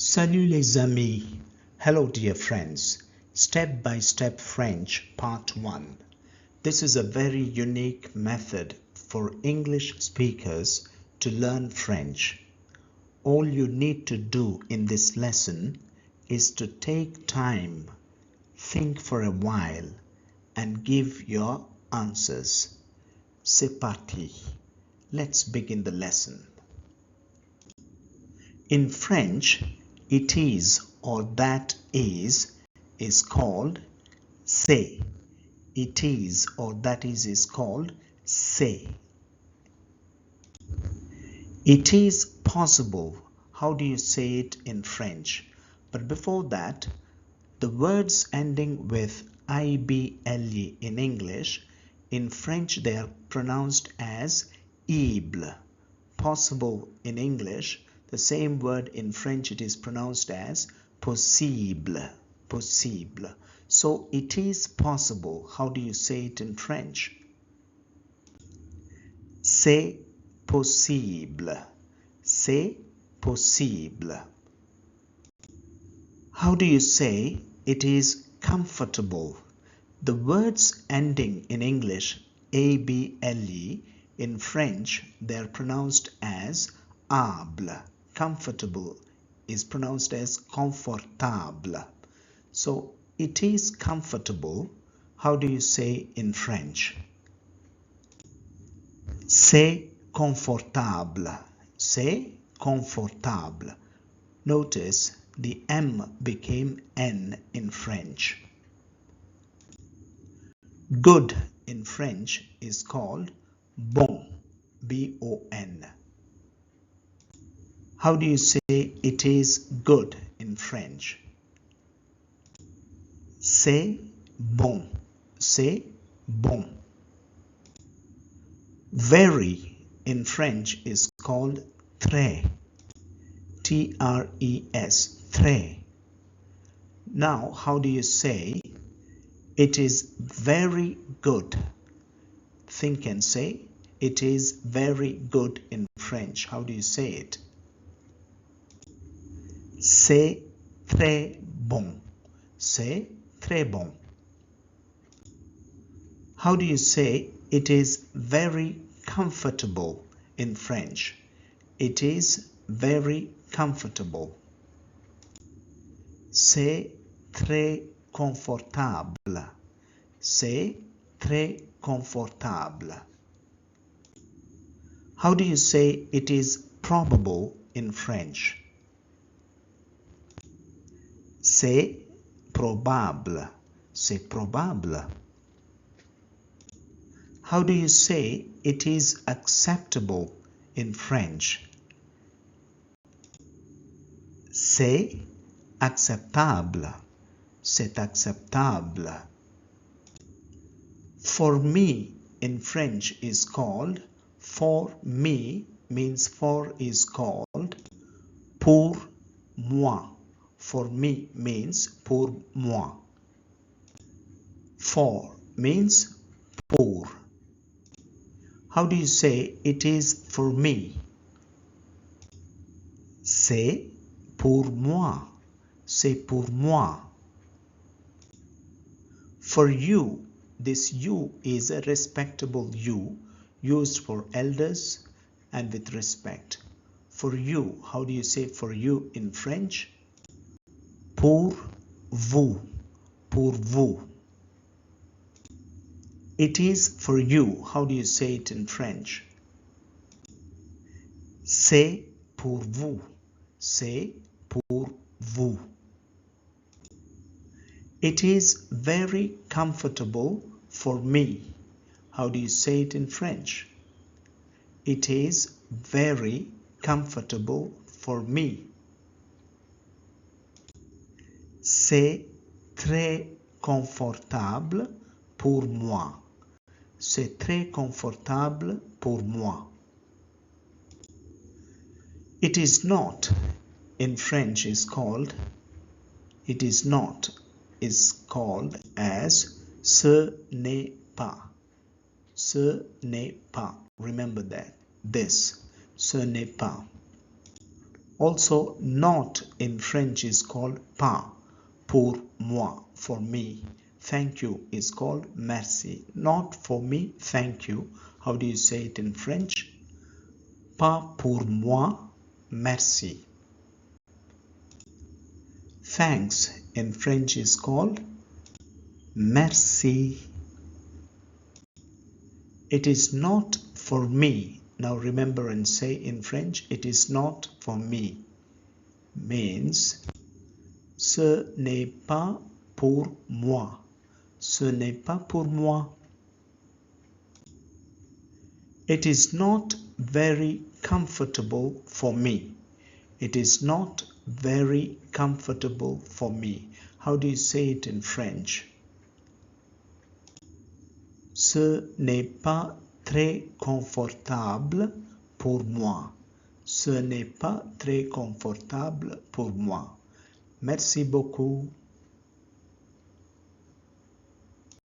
Salut les amis. Hello dear friends. Step by Step French Part 1. This is a very unique method for English speakers to learn French. All you need to do in this lesson is to take time, think for a while, and give your answers. C'est parti. Let's begin the lesson. In French, it is or that is called c'est. It is or that is called c'est. It is possible. How do you say it in French? But before that, the words ending with ible in English, in French they are pronounced as ible. Possible in English, the same word in French it is pronounced as possible. Possible. So it is possible. How do you say it in French? C'est possible. C'est possible. How do you say it is comfortable? The words ending in English able, in French they are pronounced as able. Comfortable is pronounced as confortable. So it is comfortable. How do you say in French? C'est confortable. C'est confortable. Notice the M became N in French. Good in French is called bon. B-O-N. How do you say it is good in French? C'est bon. C'est bon. Very in French is called très. T-R-E-S. Très. Now, how do you say it is very good? Think and say it is very good in French. How do you say it? C'est très bon. C'est très bon. How do you say it is very comfortable in French? It is very comfortable. C'est très confortable. C'est très confortable. How do you say it is probable in French? C'est probable. C'est probable. How do you say it is acceptable in French? C'est acceptable. C'est acceptable. For me in French is called for me means for is called pour moi. For me means pour moi. For means pour. How do you say it is for me? C'est pour moi. C'est pour moi. For you, this you is a respectable you used for elders and with respect. For you, how do you say for you in French? Pour vous. Pour vous. It is for you. How do you say it in French? C'est pour vous. C'est pour vous. It is very comfortable for me. How do you say it in French? It is very comfortable for me. C'est très confortable pour moi. C'est très confortable pour moi. It is not in French is called, it is not is called as ce n'est pas. Ce n'est pas. Remember that. This. Ce n'est pas. Also, not in French is called pas, pour moi, for me. Thank you is called merci. Not for me, thank you. How do you say it in French? Pas pour moi, merci. Thanks in French is called merci. It is not for me. Now remember and say in French, it is not for me. Means, ce n'est pas pour moi. Ce n'est pas pour moi. It is not very comfortable for me. It is not very comfortable for me. How do you say it in French? Ce n'est pas très confortable pour moi. Ce n'est pas très confortable pour moi. Merci beaucoup.